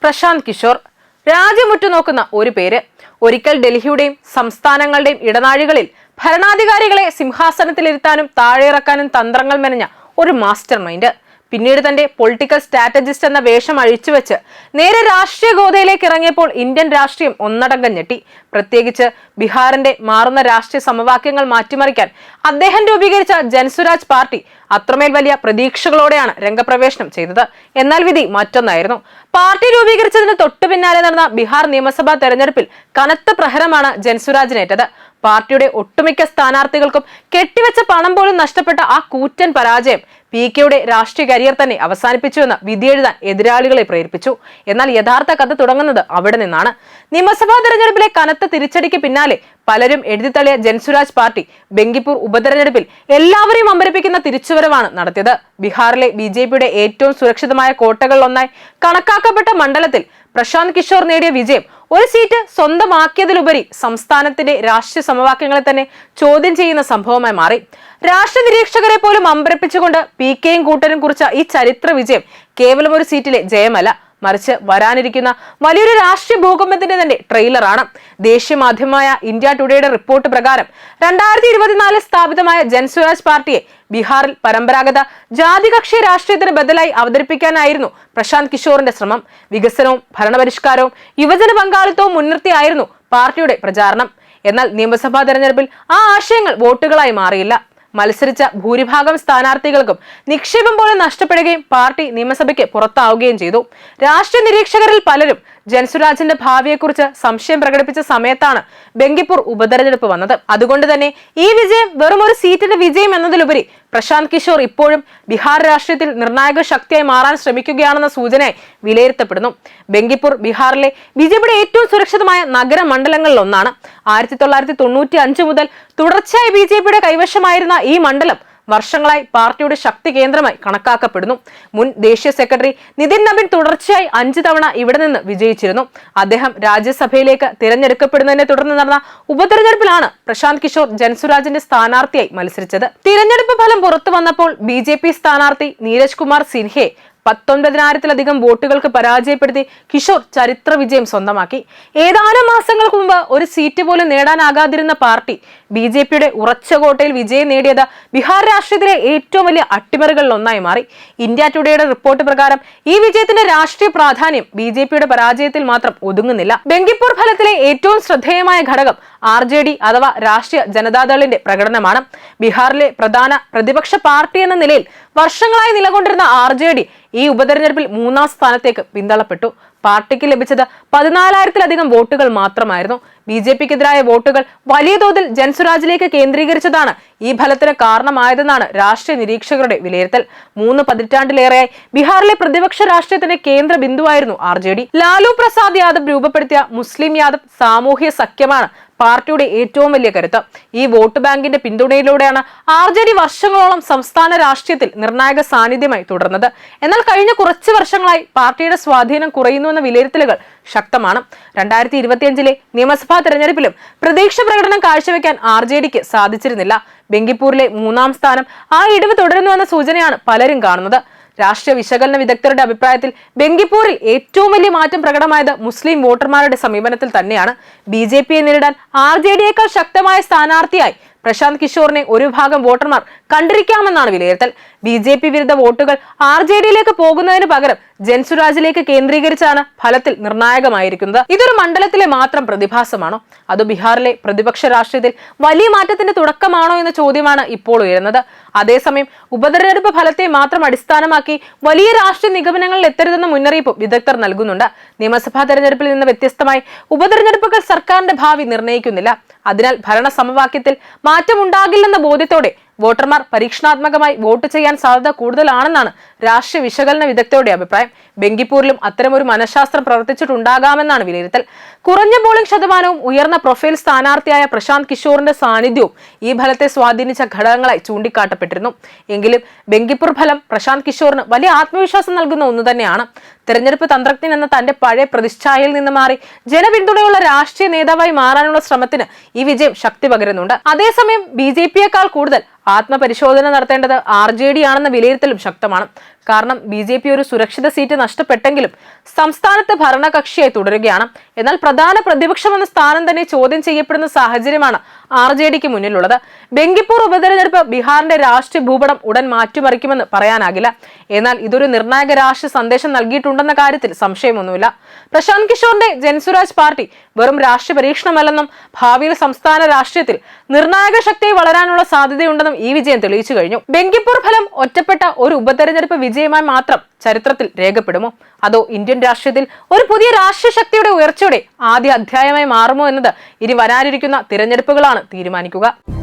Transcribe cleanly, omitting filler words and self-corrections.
പ്രശാന്ത് കിഷോർ. രാജ്യമുറ്റുനോക്കുന്ന ഒരു പേര്. ഒരിക്കൽ ഡൽഹിയുടെയും സംസ്ഥാനങ്ങളുടെയും ഇടനാഴികളിൽ ഭരണാധികാരികളെ സിംഹാസനത്തിലിരുത്താനും താഴെയിറക്കാനും തന്ത്രങ്ങൾ മെനഞ്ഞ ഒരു മാസ്റ്റർ മൈൻഡ്. പിന്നീട് തന്റെ പൊളിറ്റിക്കൽ സ്ട്രാറ്റജിസ്റ്റ് എന്ന വേഷം അഴിച്ചുവെച്ച് നേരെ രാഷ്ട്രീയ ഗോതയിലേക്ക് ഇറങ്ങിയപ്പോൾ ഇന്ത്യൻ രാഷ്ട്രീയം ഒന്നടങ്കം ഞെട്ടി. പ്രത്യേകിച്ച് ബീഹാറിന്റെ മാറുന്ന രാഷ്ട്രീയ സമവാക്യങ്ങൾ മാറ്റിമറിക്കാൻ അദ്ദേഹം രൂപീകരിച്ച ജൻസുരാജ് പാർട്ടി അത്രമേൽ വലിയ പ്രതീക്ഷകളോടെയാണ് രംഗപ്രവേശനം ചെയ്തത്. എന്നാൽ വിധി മറ്റൊന്നായിരുന്നു. പാർട്ടി രൂപീകരിച്ചതിന് തൊട്ടു പിന്നാലെ നടന്ന ബീഹാർ നിയമസഭാ തെരഞ്ഞെടുപ്പിൽ കനത്ത പ്രഹരമാണ് ജൻസുരാജിനേറ്റത്. പാർട്ടിയുടെ ഒട്ടുമിക്ക സ്ഥാനാർത്ഥികൾക്കും കെട്ടിവെച്ച പണം പോലും നഷ്ടപ്പെട്ട ആ കൂറ്റൻ പരാജയം PKയുടെ രാഷ്ട്രീയ കരിയർ തന്നെ അവസാനിപ്പിച്ചുവെന്ന് വിധിയെഴുതാൻ എതിരാളികളെ പ്രേരിപ്പിച്ചു. എന്നാൽ യഥാർത്ഥ കഥ തുടങ്ങുന്നത് അവിടെ നിന്നാണ്. നിയമസഭാ തെരഞ്ഞെടുപ്പിലെ കനത്ത തിരിച്ചടിക്ക് പിന്നാലെ പലരും എഴുതിത്തള്ളിയ ജൻസുരാജ് പാർട്ടി ബങ്കിപ്പൂർ ഉപതെരഞ്ഞെടുപ്പിൽ എല്ലാവരെയും അമ്പരപ്പിക്കുന്ന തിരിച്ചുവരവാണ് നടത്തിയത്. ബീഹാറിലെ BJPയുടെ ഏറ്റവും സുരക്ഷിതമായ കോട്ടകളിലൊന്നായി കണക്കാക്കപ്പെട്ട മണ്ഡലത്തിൽ പ്രശാന്ത് കിഷോർ നേടിയ വിജയം ഒരു സീറ്റ് സ്വന്തമാക്കിയതിലുപരി സംസ്ഥാനത്തിന്റെ രാഷ്ട്രീയ സമവാക്യങ്ങളെ തന്നെ ചോദ്യം ചെയ്യുന്ന സംഭവമായി മാറി. രാഷ്ട്രീയ നിരീക്ഷകരെ പോലും അമ്പരപ്പിച്ചുകൊണ്ട് PKയും കൂട്ടരും കുറിച്ച ഈ ചരിത്ര വിജയം കേവലം ഒരു സീറ്റിലെ ജയമല്ല, മറിച്ച് വരാനിരിക്കുന്ന വലിയൊരു രാഷ്ട്രീയ ഭൂകമ്പത്തിന്റെ തന്നെ ട്രെയിലറാണ്. ദേശീയ മാധ്യമമായ ഇന്ത്യ ടുഡേയുടെ റിപ്പോർട്ട് പ്രകാരം 2024 സ്ഥാപിതമായ ജൻസുരാജ് പാർട്ടിയെ ബീഹാറിൽ പരമ്പരാഗത ജാതികക്ഷി രാഷ്ട്രീയത്തിന് ബദലായി അവതരിപ്പിക്കാനായിരുന്നു പ്രശാന്ത് കിഷോറിന്റെ ശ്രമം. വികസനവും ഭരണപരിഷ്കാരവും യുവജന പങ്കാളിത്തവും മുൻനിർത്തിയായിരുന്നു പാർട്ടിയുടെ പ്രചാരണം. എന്നാൽ നിയമസഭാ തെരഞ്ഞെടുപ്പിൽ ആ ആശയങ്ങൾ വോട്ടുകളായി മാറിയില്ല. മത്സരിച്ച ഭൂരിഭാഗം സ്ഥാനാർത്ഥികൾക്കും നിക്ഷേപം പോലെ നഷ്ടപ്പെടുകയും പാർട്ടി നിയമസഭയ്ക്ക് പുറത്താവുകയും ചെയ്തു. രാഷ്ട്രീയ നിരീക്ഷകരിൽ പലരും ജൻസുരാജിന്റെ ഭാവിയെക്കുറിച്ച് സംശയം പ്രകടിപ്പിച്ച സമയത്താണ് ബങ്കിപ്പൂർ ഉപതെരഞ്ഞെടുപ്പ് വന്നത്. അതുകൊണ്ട് തന്നെ ഈ വിജയം വെറും ഒരു സീറ്റിന്റെ വിജയം എന്നതിലുപരി പ്രശാന്ത് കിഷോർ ഇപ്പോഴും ബീഹാർ രാഷ്ട്രീയത്തിൽ നിർണായക ശക്തിയായി മാറാൻ ശ്രമിക്കുകയാണെന്ന സൂചനയായി വിലയിരുത്തപ്പെടുന്നു. ബങ്കിപ്പൂർ ബീഹാറിലെ BJPയുടെ ഏറ്റവും സുരക്ഷിതമായ നഗര മണ്ഡലങ്ങളിൽ ഒന്നാണ്. 1995 മുതൽ തുടർച്ചയായി BJPയുടെ കൈവശമായിരുന്ന ഈ മണ്ഡലം വർഷങ്ങളായി പാർട്ടിയുടെ ശക്തി കേന്ദ്രമായി കണക്കാക്കപ്പെടുന്നു. മുൻ ദേശീയ സെക്രട്ടറി നിതിൻ നബിൻ തുടർച്ചയായി 5 തവണ ഇവിടെ നിന്ന് വിജയിച്ചിരുന്നു. അദ്ദേഹം രാജ്യസഭയിലേക്ക് തിരഞ്ഞെടുക്കപ്പെടുന്നതിനെ തുടർന്ന് നടന്ന ഉപതെരഞ്ഞെടുപ്പിലാണ് പ്രശാന്ത് കിഷോർ ജൻസുരാജിന്റെ സ്ഥാനാർത്ഥിയായി മത്സരിച്ചത്. തിരഞ്ഞെടുപ്പ് ഫലം പുറത്തു വന്നപ്പോൾ BJP സ്ഥാനാർത്ഥി നീരജ് കുമാർ സിൻഹയെ 19,000-ലധികം വോട്ടുകൾക്ക് പരാജയപ്പെടുത്തി കിഷോർ ചരിത്ര വിജയം സ്വന്തമാക്കി. ഏതാനും മാസങ്ങൾക്ക് മുമ്പ് ഒരു സീറ്റ് പോലും നേടാനാകാതിരുന്ന പാർട്ടി BJPയുടെ ഉറച്ച കോട്ടയിൽ വിജയം നേടിയത് ബീഹാർ രാഷ്ട്രീയത്തിലെ ഏറ്റവും വലിയ അട്ടിമറികളിൽ ഒന്നായി മാറി. ഇന്ത്യ ടുഡേയുടെ റിപ്പോർട്ട് പ്രകാരം ഈ വിജയത്തിന്റെ രാഷ്ട്രീയ പ്രാധാന്യം BJPയുടെ പരാജയത്തിൽ മാത്രം ഒതുങ്ങുന്നില്ല. ബങ്കിപ്പൂർ ഫലത്തിലെ ഏറ്റവും ശ്രദ്ധേയമായ ഘടകം RJD അഥവാ രാഷ്ട്രീയ ജനതാദളിന്റെ പ്രകടനമാണ്. ബീഹാറിലെ പ്രധാന പ്രതിപക്ഷ പാർട്ടി എന്ന നിലയിൽ വർഷങ്ങളായി നിലകൊണ്ടിരുന്ന RJD ഈ ഉപതെരഞ്ഞെടുപ്പിൽ 3ാം സ്ഥാനത്തേക്ക് പിന്തള്ളപ്പെട്ടു. പാർട്ടിക്ക് ലഭിച്ചത് 14,000-ലധികം വോട്ടുകൾ മാത്രമായിരുന്നു. BJPക്കെതിരായ വോട്ടുകൾ വലിയ തോതിൽ ജൻസുരാജിലേക്ക് കേന്ദ്രീകരിച്ചതാണ് ഈ ഫലത്തിന് കാരണമായതെന്നാണ് രാഷ്ട്രീയ നിരീക്ഷകരുടെ വിലയിരുത്തൽ. 3 പതിറ്റാണ്ടിലേറെയായി ബീഹാറിലെ പ്രതിപക്ഷ രാഷ്ട്രീയത്തിന്റെ കേന്ദ്ര ബിന്ദുവായിരുന്നു RJD. ലാലു പ്രസാദ് യാദവ് രൂപപ്പെടുത്തിയ മുസ്ലിം യാദവ് സാമൂഹ്യ സഖ്യമാണ് പാർട്ടിയുടെ ഏറ്റവും വലിയ കരുത്ത്. ഈ വോട്ട് ബാങ്കിന്റെ പിന്തുണയിലൂടെയാണ് RJD വർഷങ്ങളോളം സംസ്ഥാന രാഷ്ട്രീയത്തിൽ നിർണായക സാന്നിധ്യമായി തുടർന്നത്. എന്നാൽ കഴിഞ്ഞ കുറച്ച് വർഷങ്ങളായി പാർട്ടിയുടെ സ്വാധീനം കുറയുന്നുവെന്ന വിലയിരുത്തലുകൾ ശക്തമാണ്. 2025-ലെ നിയമസഭാ തെരഞ്ഞെടുപ്പിലും പ്രതീക്ഷ പ്രകടനം കാഴ്ചവെക്കാൻ RJDക്ക് സാധിച്ചിരുന്നില്ല. ബങ്കിപ്പൂരിലെ 3ാം സ്ഥാനം ആ ഇടിവ് തുടരുന്നുവെന്ന സൂചനയാണ് പലരും കാണുന്നത്. രാഷ്ട്രീയ വിശകലന വിദഗ്ധരുടെ അഭിപ്രായത്തിൽ ബങ്കിപ്പൂരിൽ ഏറ്റവും വലിയ മാറ്റം പ്രകടമായത് മുസ്ലിം വോട്ടർമാരുടെ സമീപനത്തിൽ തന്നെയാണ്. BJPയെ നേരിടാൻ RJDയേക്കാൾ ശക്തമായ സ്ഥാനാർത്ഥിയായി പ്രശാന്ത് കിഷോറിനെ ഒരു വിഭാഗം വോട്ടർമാർ കണ്ടിരിക്കാമെന്നാണ് വിലയിരുത്തൽ. BJP വിരുദ്ധ വോട്ടുകൾ RJDയിലേക്ക് പോകുന്നതിന് പകരം ജൻസുരാജിലേക്ക് കേന്ദ്രീകരിച്ചാണ് ഫലത്തിൽ നിർണായകമായിരിക്കുന്നത്. ഇതൊരു മണ്ഡലത്തിലെ മാത്രം പ്രതിഭാസമാണോ, അതോ ബീഹാറിലെ പ്രതിപക്ഷ രാഷ്ട്രീയത്തിൽ വലിയ മാറ്റത്തിന്റെ തുടക്കമാണോ എന്ന ചോദ്യമാണ് ഇപ്പോൾ ഉയരുന്നത്. അതേസമയം ഉപതെരഞ്ഞെടുപ്പ് ഫലത്തെ മാത്രം അടിസ്ഥാനമാക്കി വലിയ രാഷ്ട്രീയ നിഗമനങ്ങളിൽ എത്തരുതെന്ന മുന്നറിയിപ്പ് വിദഗ്ധർ നൽകുന്നുണ്ട്. നിയമസഭാ തെരഞ്ഞെടുപ്പിൽ നിന്ന് വ്യത്യസ്തമായി ഉപതെരഞ്ഞെടുപ്പുകൾ സർക്കാരിന്റെ ഭാവി നിർണ്ണയിക്കുന്നില്ല. അതിനാൽ ഭരണ സമവാക്യത്തിൽ മാറ്റമുണ്ടാകില്ലെന്ന ബോധ്യത്തോടെ വോട്ടർമാർ പരീക്ഷണാത്മകമായി വോട്ട് ചെയ്യാൻ സാധ്യത കൂടുതലാണെന്നാണ് രാഷ്ട്രീയ വിശകലന വിദഗ്ധരുടെ അഭിപ്രായം. ബങ്കിപ്പൂരിലും അത്തരമൊരു മനഃശാസ്ത്രം പ്രവർത്തിച്ചിട്ടുണ്ടാകാമെന്നാണ് വിലയിരുത്തൽ. കുറഞ്ഞ പോളിംഗ് ശതമാനവും ഉയർന്ന പ്രൊഫൈൽ സ്ഥാനാർത്ഥിയായ പ്രശാന്ത് കിഷോറിന്റെ സാന്നിധ്യവും ഈ ഫലത്തെ സ്വാധീനിച്ച ഘടകങ്ങളായി ചൂണ്ടിക്കാട്ടപ്പെട്ടിരുന്നു. എങ്കിലും ബങ്കിപ്പൂർ ഫലം പ്രശാന്ത് കിഷോറിന് വലിയ ആത്മവിശ്വാസം നൽകുന്ന ഒന്ന് തന്നെയാണ്. തെരഞ്ഞെടുപ്പ് തന്ത്രജ്ഞൻ എന്ന തന്റെ പഴയ പ്രതിച്ഛായയിൽ നിന്ന് മാറി ജനപിന്തുണയുള്ള രാഷ്ട്രീയ നേതാവായി മാറാനുള്ള ശ്രമത്തിന് ഈ വിജയം ശക്തി പകരുന്നുണ്ട്. അതേസമയം BJPയേക്കാൾ കൂടുതൽ ആത്മപരിശോധന നടത്തേണ്ടത് RJD ആണെന്ന വിലയിരുത്തലും ശക്തമാണ്. കാരണം BJP ഒരു സുരക്ഷിത സീറ്റ് നഷ്ടപ്പെട്ടെങ്കിലും സംസ്ഥാനത്ത് ഭരണകക്ഷിയായി തുടരുകയാണ്. എന്നാൽ പ്രധാന പ്രതിപക്ഷം എന്ന സ്ഥാനം തന്നെ ചോദ്യം ചെയ്യപ്പെടുന്ന സാഹചര്യമാണ് RJDക്ക് മുന്നിലുള്ളത്. ബങ്കിപ്പൂർ ഉപതെരഞ്ഞെടുപ്പ് ബീഹാറിന്റെ രാഷ്ട്രീയ ഭൂപടം ഉടൻ മാറ്റിമറിക്കുമെന്ന് പറയാനാകില്ല. എന്നാൽ ഇതൊരു നിർണായക രാഷ്ട്രീയ സന്ദേശം നൽകിയിട്ടുണ്ടെന്ന കാര്യത്തിൽ സംശയമൊന്നുമില്ല. പ്രശാന്ത് കിഷോറിന്റെ ജൻസുരാജ് പാർട്ടി വെറും രാഷ്ട്രീയ പരീക്ഷണമല്ലെന്നും ഭാവിയിൽ സംസ്ഥാന രാഷ്ട്രീയത്തിൽ നിർണായക ശക്തിയായി വളരാനുള്ള സാധ്യതയുണ്ടെന്നും ഈ വിജയം തെളിയിച്ചു കഴിഞ്ഞു. ബങ്കിപ്പൂർ ഫലം ഒറ്റപ്പെട്ട ഒരു ഉപതെരഞ്ഞെടുപ്പ് വിജയമായി മാത്രം ചരിത്രത്തിൽ രേഖപ്പെടുമോ, അതോ ഇന്ത്യൻ രാഷ്ട്രീയത്തിൽ ഒരു പുതിയ രാഷ്ട്രീയ ശക്തിയുടെ ഉയർച്ചയുടെ ആദ്യ അധ്യായമായി മാറുമോ എന്നത് ഇനി വരാനിരിക്കുന്ന തിരഞ്ഞെടുപ്പുകളാണ് തീരുമാനിക്കുക.